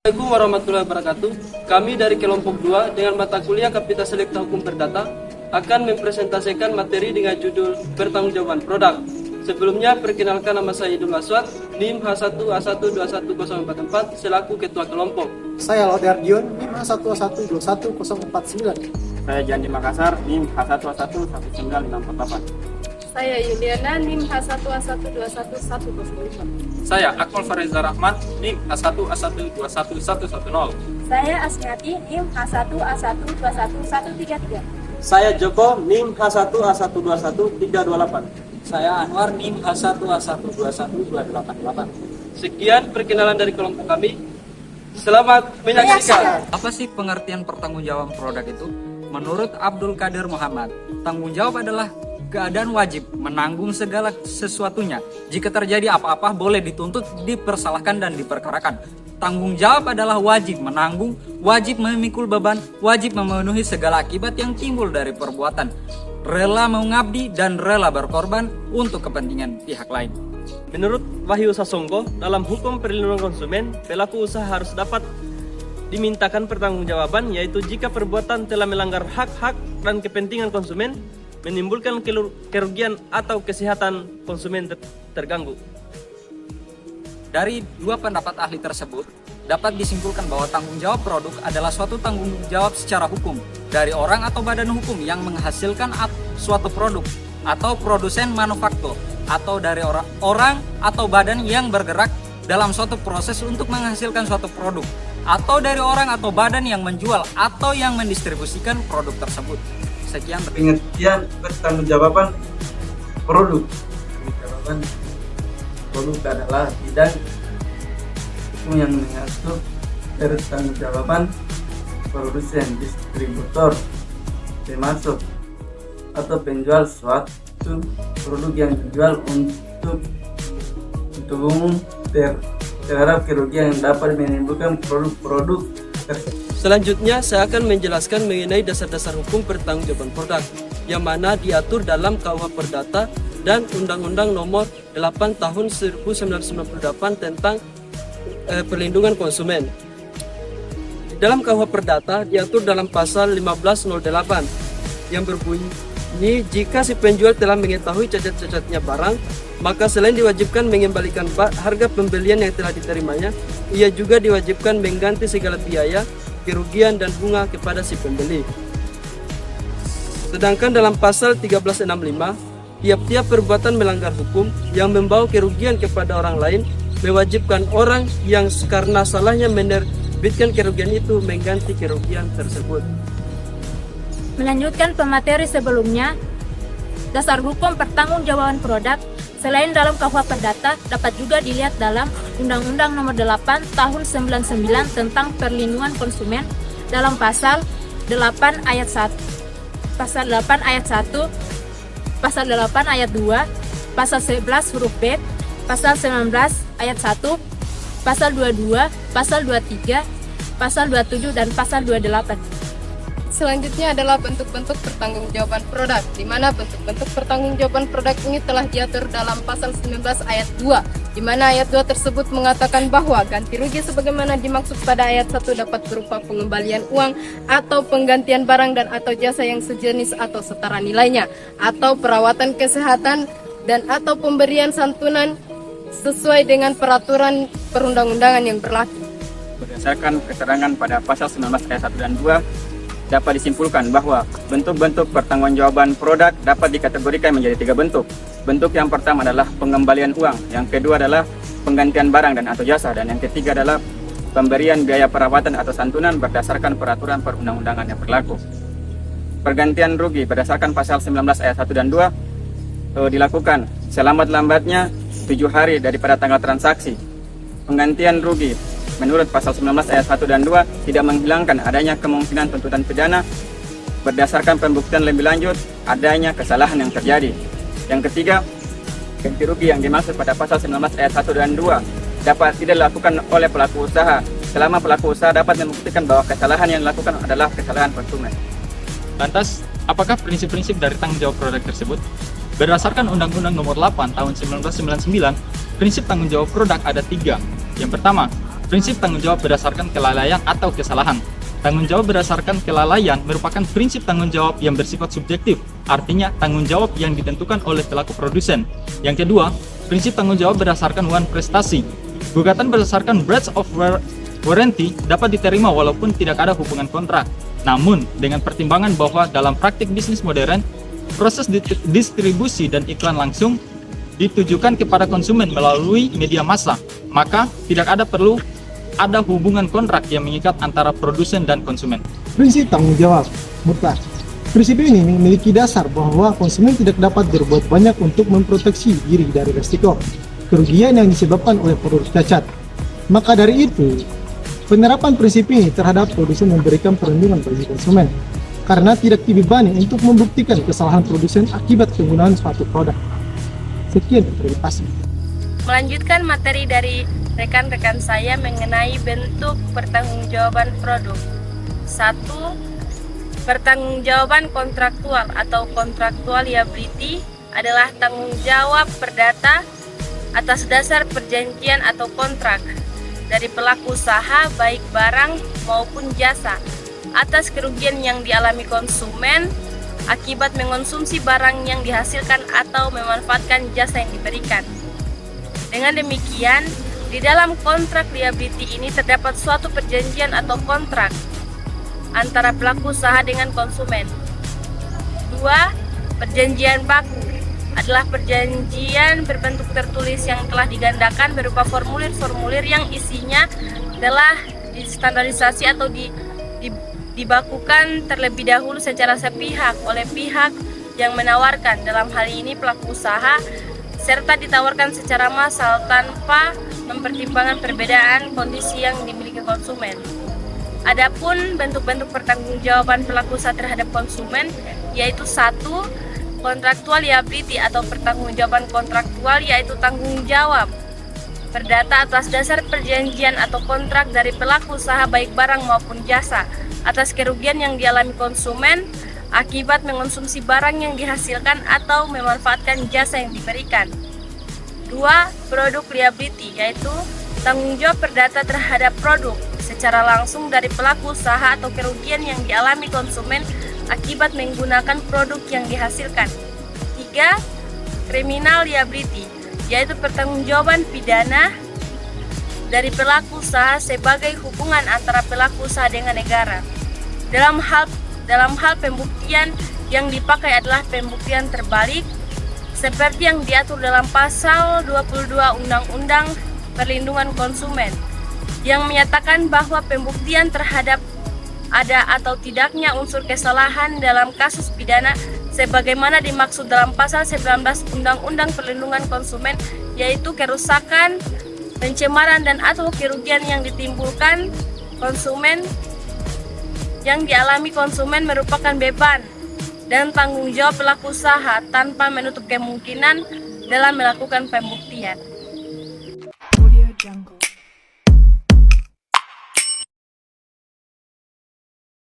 Assalamualaikum warahmatullahi wabarakatuh. Kami dari kelompok 2 dengan mata kuliah Kapital Selekta Hukum Perdata akan mempresentasikan materi dengan judul Pertanggungjawaban Produk. Sebelumnya, perkenalkan nama saya Idul Aswad, NIM H1A1211044 selaku Ketua Kelompok. Saya Laudardion, NIM H1A1211049. Saya Jandi Makassar, NIM H1A11948. Saya Yuliana, NIM H1A1211105. Saya Akmal Fareza Rahman, NIM H1A1211110. Saya Asmiati, NIM H1A1211133. Saya Joko, NIM H1A1211328. Saya Anwar, NIM H1A1211288. Sekian perkenalan dari kelompok kami. Selamat menyaksikan. Apa sih pengertian pertanggungjawaban produk itu? Menurut Abdul Qadir Muhammad, tanggung jawab adalah keadaan wajib menanggung segala sesuatunya. Jika terjadi apa-apa boleh dituntut, dipersalahkan dan diperkarakan. Tanggung jawab adalah wajib menanggung, wajib memikul beban, wajib memenuhi segala akibat yang timbul dari perbuatan. Rela mengabdi dan rela berkorban untuk kepentingan pihak lain. Menurut Wahyu Sasongko, dalam hukum perlindungan konsumen, pelaku usaha harus dapat dimintakan pertanggungjawaban, yaitu jika perbuatan telah melanggar hak-hak dan kepentingan konsumen, menimbulkan kerugian atau kesehatan konsumen terganggu. Dari dua pendapat ahli tersebut, dapat disimpulkan bahwa tanggung jawab produk adalah suatu tanggung jawab secara hukum dari orang atau badan hukum yang menghasilkan suatu produk atau produsen manufaktur, atau dari orang atau badan yang bergerak dalam suatu proses untuk menghasilkan suatu produk, atau dari orang atau badan yang menjual atau yang mendistribusikan produk tersebut. Sekian. Pengertian pertanggungjawaban produk. Pertanggungjawaban produk adalah bidang hukum yang mengatur pertanggungjawaban produsen, distributor, pemasok, atau penjual suatu produk yang dijual untuk umum terhadap kerugian yang dapat menimbulkan produk-produk tersebut. Selanjutnya, saya akan menjelaskan mengenai dasar-dasar hukum pertanggungjawaban produk yang mana diatur dalam KUH Perdata dan Undang-Undang Nomor 8 Tahun 1998 tentang perlindungan konsumen. Dalam KUH Perdata diatur dalam pasal 1508 yang berbunyi, jika si penjual telah mengetahui cacat-cacatnya barang, maka selain diwajibkan mengembalikan harga pembelian yang telah diterimanya, ia juga diwajibkan mengganti segala biaya, kerugian dan bunga kepada si pembeli. Sedangkan dalam pasal 1365, tiap-tiap perbuatan melanggar hukum yang membawa kerugian kepada orang lain mewajibkan orang yang karena salahnya menerbitkan kerugian itu mengganti kerugian tersebut. Melanjutkan pemateri sebelumnya, dasar hukum pertanggungjawaban produk selain dalam KUH Perdata dapat juga dilihat dalam Undang-Undang Nomor 8 Tahun 99 tentang perlindungan konsumen dalam pasal 8 ayat 1, pasal 8 ayat 1, pasal 8 ayat 2, pasal 11 huruf B, pasal 19 ayat 1, pasal 22, pasal 23, pasal 27 dan pasal 28. Selanjutnya adalah bentuk-bentuk pertanggungjawaban produk, di mana bentuk-bentuk pertanggungjawaban produk ini telah diatur dalam pasal 19 ayat 2, di mana ayat 2 tersebut mengatakan bahwa ganti rugi sebagaimana dimaksud pada ayat 1 dapat berupa pengembalian uang atau penggantian barang dan atau jasa yang sejenis atau setara nilainya, atau perawatan kesehatan dan atau pemberian santunan sesuai dengan peraturan perundang-undangan yang berlaku. Berdasarkan keterangan pada pasal 19 ayat 1 dan 2, dapat disimpulkan bahwa bentuk-bentuk pertanggungjawaban produk dapat dikategorikan menjadi 3 bentuk. Bentuk yang pertama adalah pengembalian uang, yang kedua adalah penggantian barang dan atau jasa, dan yang ketiga adalah pemberian biaya perawatan atau santunan berdasarkan peraturan perundang-undangan yang berlaku. Pergantian rugi berdasarkan pasal 19 ayat 1 dan 2 dilakukan selambat-lambatnya 7 hari daripada tanggal transaksi. Penggantian rugi menurut pasal 19 ayat 1 dan 2 tidak menghilangkan adanya kemungkinan tuntutan pidana berdasarkan pembuktian lebih lanjut adanya kesalahan yang terjadi. Yang ketiga, ganti rugi yang dimaksud pada pasal 19 ayat 1 dan 2 dapat tidak dilakukan oleh pelaku usaha selama pelaku usaha dapat membuktikan bahwa kesalahan yang dilakukan adalah kesalahan konsumen. Lantas, apakah prinsip-prinsip dari tanggung jawab produk tersebut? Berdasarkan Undang-Undang Nomor 8 Tahun 1999, prinsip tanggung jawab produk ada 3. Yang pertama, prinsip tanggung jawab berdasarkan kelalaian atau kesalahan. Tanggung jawab berdasarkan kelalaian merupakan prinsip tanggung jawab yang bersifat subjektif, artinya tanggung jawab yang ditentukan oleh pelaku produsen. Yang kedua, prinsip tanggung jawab berdasarkan wan prestasi. Gugatan berdasarkan breach of warranty dapat diterima walaupun tidak ada hubungan kontrak. Namun, dengan pertimbangan bahwa dalam praktik bisnis modern, proses distribusi dan iklan langsung ditujukan kepada konsumen melalui media massa, maka tidak perlu ada hubungan kontrak yang mengikat antara produsen dan konsumen. Prinsip tanggung jawab mutlak. Prinsip ini memiliki dasar bahwa konsumen tidak dapat berbuat banyak untuk memproteksi diri dari risiko kerugian yang disebabkan oleh produk cacat. Maka dari itu, penerapan prinsip ini terhadap produsen memberikan perlindungan bagi konsumen karena tidak dibebani untuk membuktikan kesalahan produsen akibat penggunaan suatu produk. Sekian, terima kasih. Melanjutkan materi dari rekan-rekan saya mengenai bentuk pertanggungjawaban produk. 1. Pertanggungjawaban kontraktual atau kontraktual liability adalah tanggung jawab perdata atas dasar perjanjian atau kontrak dari pelaku usaha baik barang maupun jasa atas kerugian yang dialami konsumen akibat mengonsumsi barang yang dihasilkan atau memanfaatkan jasa yang diberikan. Dengan demikian, di dalam kontrak liability ini terdapat suatu perjanjian atau kontrak antara pelaku usaha dengan konsumen. 2. Perjanjian baku adalah perjanjian berbentuk tertulis yang telah digandakan berupa formulir-formulir yang isinya telah distandarisasi atau dibakukan terlebih dahulu secara sepihak oleh pihak yang menawarkan, dalam hal ini pelaku usaha, serta ditawarkan secara massal tanpa mempertimbangkan perbedaan kondisi yang dimiliki konsumen. Adapun bentuk-bentuk pertanggungjawaban pelaku usaha terhadap konsumen yaitu 1. Kontraktual liability atau pertanggungjawaban kontraktual yaitu tanggung jawab perdata atas dasar perjanjian atau kontrak dari pelaku usaha baik barang maupun jasa atas kerugian yang dialami konsumen akibat mengonsumsi barang yang dihasilkan atau memanfaatkan jasa yang diberikan. 2. Produk liability yaitu tanggung jawab perdata terhadap produk secara langsung dari pelaku usaha atau kerugian yang dialami konsumen akibat menggunakan produk yang dihasilkan. 3. Criminal liability yaitu pertanggungjawaban pidana dari pelaku usaha sebagai hubungan antara pelaku usaha dengan negara. Dalam hal pembuktian yang dipakai adalah pembuktian terbalik seperti yang diatur dalam pasal 22 Undang-Undang Perlindungan Konsumen yang menyatakan bahwa pembuktian terhadap ada atau tidaknya unsur kesalahan dalam kasus pidana sebagaimana dimaksud dalam pasal 19 Undang-Undang Perlindungan Konsumen yaitu kerusakan, pencemaran dan atau kerugian yang ditimbulkan konsumen yang dialami konsumen merupakan beban dan tanggung jawab pelaku usaha tanpa menutup kemungkinan dalam melakukan pembuktian.